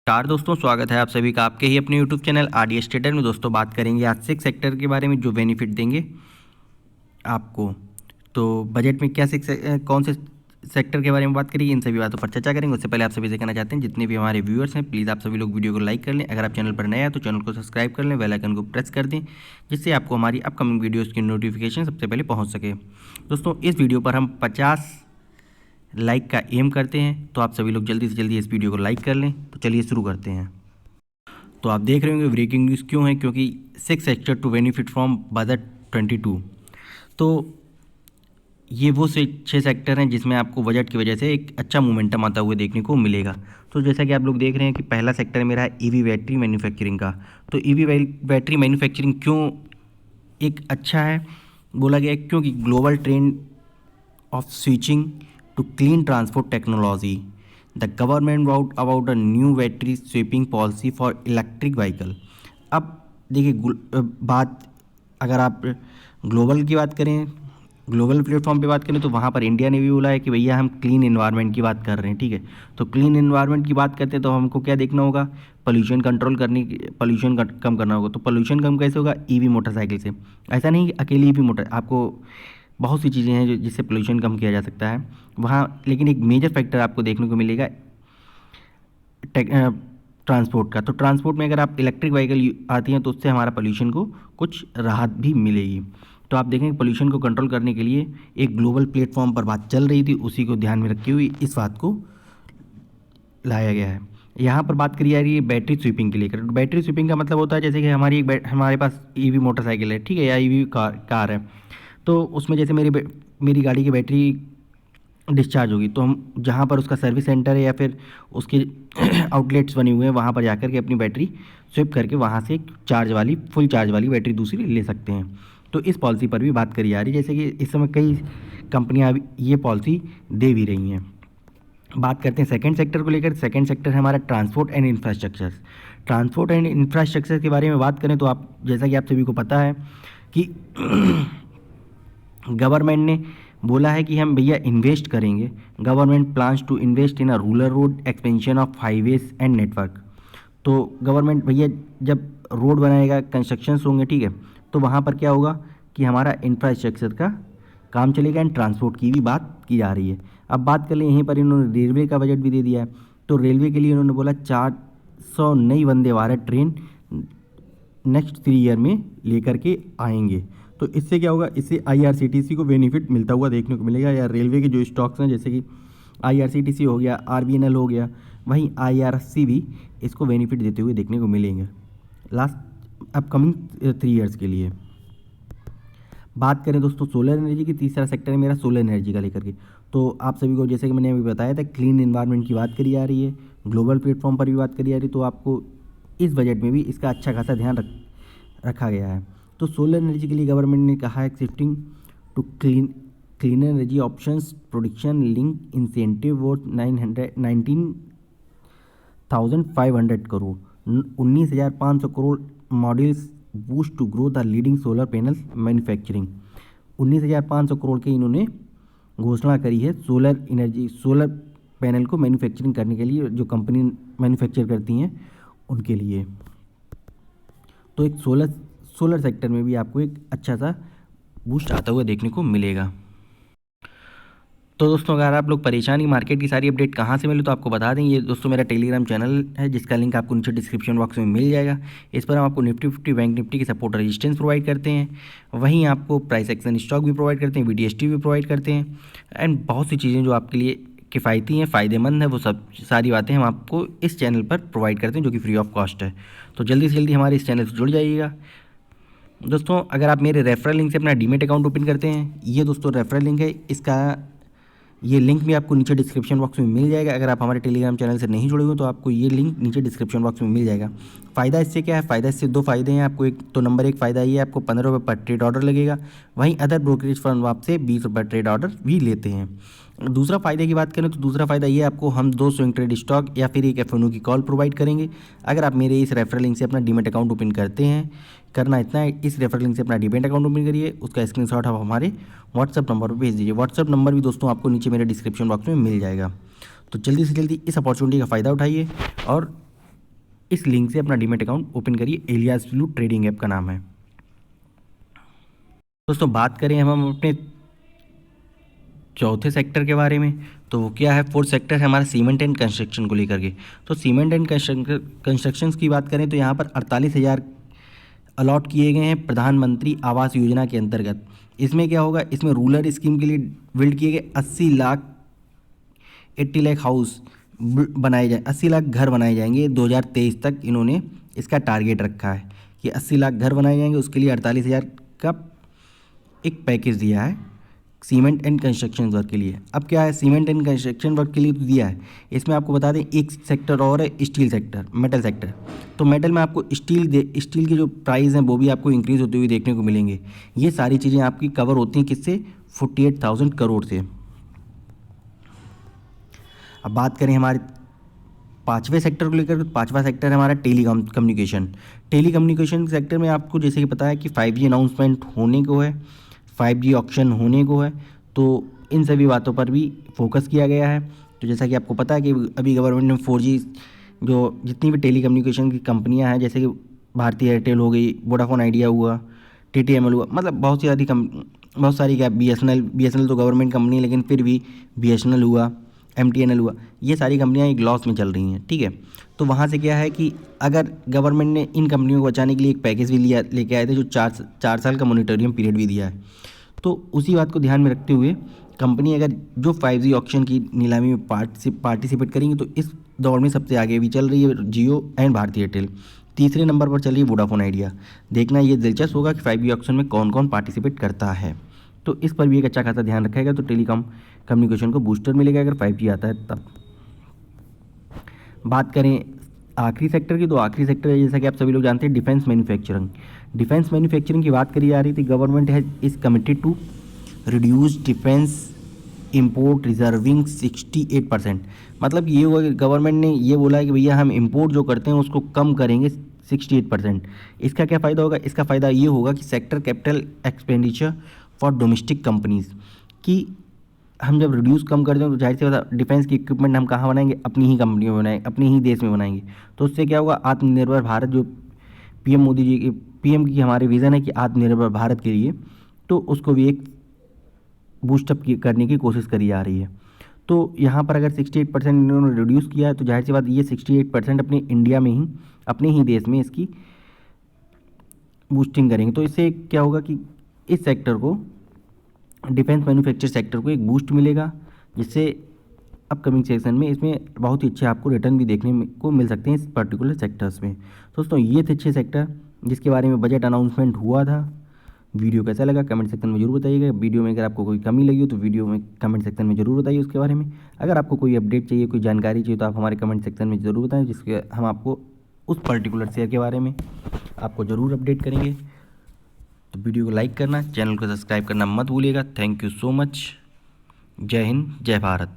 नमस्कार दोस्तों, स्वागत है आप सभी का आपके ही अपने यूट्यूब चैनल आरडीएस ट्रेडर में। दोस्तों बात करेंगे आज सिक्स सेक्टर के बारे में जो बेनिफिट देंगे आपको। तो बजट में क्या कौन से सेक्टर के बारे में बात करेंगे, इन सभी बातों पर चर्चा करेंगे। उससे पहले आप सभी से कहना चाहते हैं जितने भी हमारे व्यूअर्स हैं प्लीज़ आप सभी लोग वीडियो को लाइक कर लें। अगर आप चैनल पर नए हैं तो चैनल को सब्सक्राइब कर लें, बेल आइकन को प्रेस कर दें जिससे आपको हमारी अपकमिंग वीडियोज़ की नोटिफिकेशन सबसे पहले पहुँच सके। दोस्तों इस वीडियो पर हम 50 लाइक का एम करते हैं, तो आप सभी लोग जल्दी से जल्दी इस वीडियो को लाइक कर लें। तो चलिए शुरू करते हैं। तो आप देख रहे होंगे ब्रेकिंग न्यूज़ क्यों है, क्योंकि six sector to benefit from budget 22। तो ये वो से 6 सेक्टर हैं जिसमें आपको बजट की वजह से एक अच्छा मोमेंटम आता हुआ देखने को मिलेगा। तो जैसा कि आप लोग देख रहे हैं कि पहला सेक्टर मेरा है ईवी बैटरी मैन्युफैक्चरिंग का। तो ईवी बैटरी मैन्युफैक्चरिंग क्यों एक अच्छा है बोला गया है, क्योंकि global trend of switching to clean transport technology. The government brought about a new battery swapping policy for electric vehicle. अब देखिए बात अगर आप ग्लोबल की बात करें, ग्लोबल प्लेटफॉर्म पे बात करें तो वहाँ पर इंडिया ने भी बोला है कि भैया हम क्लीन एनवायरनमेंट की बात कर रहे हैं। ठीक है, तो क्लीन एनवायरनमेंट की बात करते हैं तो हमको क्या देखना होगा, पोल्यूशन कंट्रोल करने की, पोल्यूशन कम करना होगा। तो पोल्यूशन कम कैसे होगा, ईवी मोटरसाइकिल से। ऐसा नहीं कि अकेली ईवी मोटर, आपको बहुत सी चीज़ें हैं जिससे पोल्यूशन कम किया जा सकता है वहाँ। लेकिन एक मेजर फैक्टर आपको देखने को मिलेगा ट्रांसपोर्ट का। तो ट्रांसपोर्ट में अगर आप इलेक्ट्रिक व्हीकल आती हैं तो उससे हमारा पोल्यूशन को कुछ राहत भी मिलेगी। तो आप देखेंगे पोल्यूशन को कंट्रोल करने के लिए एक ग्लोबल प्लेटफॉर्म पर बात चल रही थी, उसी को ध्यान में रखते हुए इस बात को लाया गया है। यहाँ पर बात करी जा रही है बैटरी स्वीपिंग के लेकर। बैटरी स्वीपिंग का मतलब होता है जैसे कि हमारे पास ईवी मोटरसाइकिल है, ठीक है, या ईवी कार है। तो उसमें जैसे मेरी गाड़ी की बैटरी डिस्चार्ज होगी तो हम जहाँ पर उसका सर्विस सेंटर है या फिर उसके आउटलेट्स बने हुए हैं वहाँ पर जाकर के अपनी बैटरी स्विप करके वहाँ से फुल चार्ज वाली बैटरी दूसरी ले सकते हैं। तो इस पॉलिसी पर भी बात करी जा रही है, जैसे कि इस समय कई कंपनियाँ ये पॉलिसी दे भी रही हैं। बात करते हैं सेकंड सेक्टर को लेकर। सेकंड सेक्टर है हमारा transport and infrastructure. Transport and infrastructure के बारे में बात करें तो आप जैसा कि आप सभी को पता है कि गवर्नमेंट ने बोला है कि हम भैया इन्वेस्ट करेंगे। Government plans to invest in a rural road expansion of highways and network. तो गवर्नमेंट भैया जब रोड बनाएगा, कंस्ट्रक्शंस होंगे, ठीक है, तो वहाँ पर क्या होगा कि हमारा इंफ्रास्ट्रक्चर का काम चलेगा एंड ट्रांसपोर्ट की भी बात की जा रही है। अब बात कर लें, यहीं पर इन्होंने रेलवे का बजट भी दे दिया है। तो रेलवे के लिए इन्होंने बोला 400 नई Vande Bharat train next 3 year में लेकर के आएंगे। तो इससे क्या होगा, इससे आईआरसीटीसी को बेनिफिट मिलता हुआ देखने को मिलेगा। या रेलवे के जो स्टॉक्स हैं जैसे कि आईआरसीटीसी हो गया, आरबीएनएल हो गया, वहीं आईआरसी भी इसको बेनिफिट देते हुए देखने को मिलेंगे लास्ट अपकमिंग 3 ईयर्स के लिए। बात करें दोस्तों सोलर एनर्जी की, तीसरा सेक्टर है मेरा सोलर एनर्जी का लेकर के। तो आप सभी को जैसे कि मैंने अभी बताया था क्लीन एनवायरनमेंट की बात करी जा रही है, ग्लोबल प्लेटफॉर्म पर भी बात करी जा रही है। तो आपको इस बजट में भी इसका अच्छा खासा ध्यान रखा गया है। तो सोलर एनर्जी के लिए गवर्नमेंट ने कहा है shifting to clean energy options production link incentive वो 19,500 crore 19,500 crore models boost to grow the leading solar panel manufacturing. 19,500 crore की इन्होंने घोषणा करी है सोलर पैनल को मैन्युफैक्चरिंग करने के लिए, जो कंपनी मैन्युफैक्चर करती हैं उनके लिए। तो एक सोलर सेक्टर में भी आपको एक अच्छा सा बूस्ट आता हुआ देखने को मिलेगा। तो दोस्तों अगर आप लोग परेशानी मार्केट की सारी अपडेट कहाँ से मिले तो आपको बता दें, ये दोस्तों मेरा टेलीग्राम चैनल है जिसका लिंक आपको नीचे डिस्क्रिप्शन बॉक्स में मिल जाएगा। इस पर हम आपको निफ्टी 50 बैंक निफ्टी की सपोर्ट रेजिस्टेंस प्रोवाइड करते हैं, वहीं आपको प्राइस एक्शन स्टॉक भी प्रोवाइड करते हैं, वीडीएसटी भी प्रोवाइड करते हैं एंड बहुत सी चीज़ें जो आपके लिए किफ़ायती हैं, फ़ायदेमंद है, वो सब सारी बातें हम आपको इस चैनल पर प्रोवाइड करते हैं जो कि फ्री ऑफ कॉस्ट है। तो जल्दी से जल्दी हमारे इस चैनल से जुड़ जाइएगा। दोस्तों अगर आप मेरे रेफरल लिंक से अपना डीमेट अकाउंट ओपन करते हैं, ये दोस्तों रेफरल लिंक है, इसका ये लिंक भी आपको नीचे डिस्क्रिप्शन बॉक्स में मिल जाएगा। अगर आप हमारे टेलीग्राम चैनल से नहीं जुड़े हुए तो आपको ये लिंक नीचे डिस्क्रिप्शन बॉक्स में मिल जाएगा। फ़ायदा इससे क्या है, फ़ायदा इससे 2 फ़ायदे हैं आपको। एक तो नंबर 1 फ़ायदा ये है आपको 15 रुपये पर ट्रेड ऑर्डर लगेगा, वहीं अदर ब्रोकरेज फर्म आपसे 20 रुपये ट्रेड ऑर्डर भी लेते हैं। दूसरा फ़ायदे की बात करें तो दूसरा फ़ायदा ये आपको हम 2 स्विंग ट्रेड स्टॉक या फिर एक एफएनओ की कॉल प्रोवाइड करेंगे अगर आप मेरे इस रेफरल लिंक से अपना डीमेट अकाउंट ओपन करते हैं। करना इतना है, इस रेफरल लिंक से अपना डीमेट अकाउंट ओपन करिए, उसका स्क्रीनशॉट आप हमारे व्हाट्सअप नंबर पर भेज दीजिए। व्हाट्सअप नंबर भी दोस्तों आपको नीचे मेरे डिस्क्रिप्शन बॉक्स में मिल जाएगा। तो जल्दी से जल्दी इस अपॉर्चुनिटी का फ़ायदा उठाइए और इस लिंक से अपना डीमैट अकाउंट ओपन करिए। एलियास ब्लू ट्रेडिंग ऐप का नाम है। दोस्तों बात करें हम अपने चौथे सेक्टर के बारे में, तो वो क्या है, फोर्थ सेक्टर है हमारा सीमेंट एंड कंस्ट्रक्शन को लेकर के। तो सीमेंट एंड कंस्ट्रक्शन की बात करें तो यहाँ पर 48,000 अलॉट किए गए हैं प्रधानमंत्री आवास योजना के अंतर्गत। इसमें क्या होगा, इसमें रूरल स्कीम के लिए बिल्ड किए गए 80 लाख हाउस बनाए जाए, 80 लाख घर बनाए जाएंगे 2023 तक। इन्होंने इसका टारगेट रखा है कि 80 लाख घर बनाए जाएंगे, उसके लिए 48,000 का एक पैकेज दिया है सीमेंट एंड कंस्ट्रक्शन वर्क के लिए। अब क्या है, सीमेंट एंड कंस्ट्रक्शन वर्क के लिए तो दिया है, इसमें आपको बता दें एक सेक्टर और है स्टील सेक्टर, मेटल सेक्टर। तो मेटल में आपको स्टील के जो प्राइस हैं वो भी आपको इंक्रीज़ होते हुए देखने को मिलेंगे। ये सारी चीज़ें आपकी कवर होती हैं किससे, 48,000 करोड़ से। अब बात करें हमारे पाँचवें सेक्टर को लेकर, तो पाँचवा सेक्टर है हमारा टेलीकम्युनिकेशन। टेलीकम्युनिकेशन सेक्टर में आपको जैसे कि पता है कि 5G अनाउंसमेंट होने को है, 5G ऑक्शन होने को है, तो इन सभी बातों पर भी फोकस किया गया है। तो जैसा कि आपको पता है कि अभी गवर्नमेंट ने 4G जो जितनी भी टेलीकम्युनिकेशन की कंपनियां हैं, जैसे कि भारती एयरटेल हो गई, वोडाफोन आइडिया हुआ, TTML हुआ, मतलब बहुत सारी क्या, BSNL तो गवर्नमेंट कंपनी है लेकिन फिर भी BSNL हुआ, MTNL हुआ, ये सारी कंपनियां एक लॉस में चल रही हैं, ठीक है। तो वहाँ से क्या है कि अगर गवर्नमेंट ने इन कंपनियों को बचाने के लिए एक पैकेज भी लेके आए थे, जो 4 साल का मॉनिटोरियम पीरियड भी दिया है। तो उसी बात को ध्यान में रखते हुए कंपनी अगर जो 5G ऑक्शन की नीलामी में पार्टिसिपेट करेंगी, तो इस दौड़ में सबसे आगे भी चल रही है जियो एंड भारती एयरटेल। तीसरे नंबर पर चल रही है वोडाफोन आइडिया। देखना ये दिलचस्प होगा कि 5G ऑक्शन में कौन कौन पार्टिसिपेट करता है, तो इस पर भी एक अच्छा खासा ध्यान रखेगा। तो कम्युनिकेशन को बूस्टर मिलेगा अगर 5G आता है तब। बात करें आखिरी सेक्टर की, तो आखिरी सेक्टर है जैसा कि आप सभी लोग जानते हैं डिफेंस मैन्युफैक्चरिंग। डिफेंस मैन्युफैक्चरिंग की बात करी जा रही थी। गवर्नमेंट है is committed to reduce defence import reserving 68%। मतलब ये हुआ कि गवर्नमेंट ने ये बोला है कि भैया हम इंपोर्ट जो करते हैं उसको कम करेंगे 68%। इसका क्या फ़ायदा होगा, इसका फ़ायदा ये होगा कि sector capital expenditure for domestic companies, कि हम जब रिड्यूस कम कर दें तो जाहिर सी बात है डिफेंस की इक्विपमेंट हम कहाँ बनाएंगे, अपनी ही कंपनी में बनाएंगे, अपने ही देश में बनाएंगे। तो उससे क्या होगा, आत्मनिर्भर भारत जो PM मोदी जी की PM की हमारे विज़न है कि आत्मनिर्भर भारत के लिए, तो उसको भी एक बूस्टअप करने की कोशिश करी जा रही है। तो यहाँ पर अगर 68% इन्होंने रिड्यूस किया है, तो जाहिर सी बात ये 68% अपने इंडिया में ही, अपने ही देश में इसकी बूस्टिंग करेंगे। तो इससे क्या होगा कि इस सेक्टर को, डिफेंस मैन्युफैक्चर सेक्टर को एक बूस्ट मिलेगा, जिससे अपकमिंग सेक्शन में इसमें बहुत ही अच्छे आपको रिटर्न भी देखने को मिल सकते हैं इस पर्टिकुलर सेक्टर्स में। दोस्तों ये थे 6 सेक्टर जिसके बारे में बजट अनाउंसमेंट हुआ था। वीडियो कैसा लगा कमेंट सेक्शन में जरूर बताइएगा। वीडियो में अगर आपको कोई कमी लगी हो तो वीडियो में कमेंट सेक्शन में जरूर बताइए उसके बारे में। अगर आपको कोई अपडेट चाहिए, कोई जानकारी चाहिए, तो आप हमारे कमेंट सेक्शन में ज़रूर बताएं, जिसके हम आपको उस पर्टिकुलर शेयर के बारे में आपको ज़रूर अपडेट करेंगे। तो वीडियो को लाइक करना, चैनल को सब्सक्राइब करना मत भूलिएगा। Thank you so much. जय हिंद, जय भारत।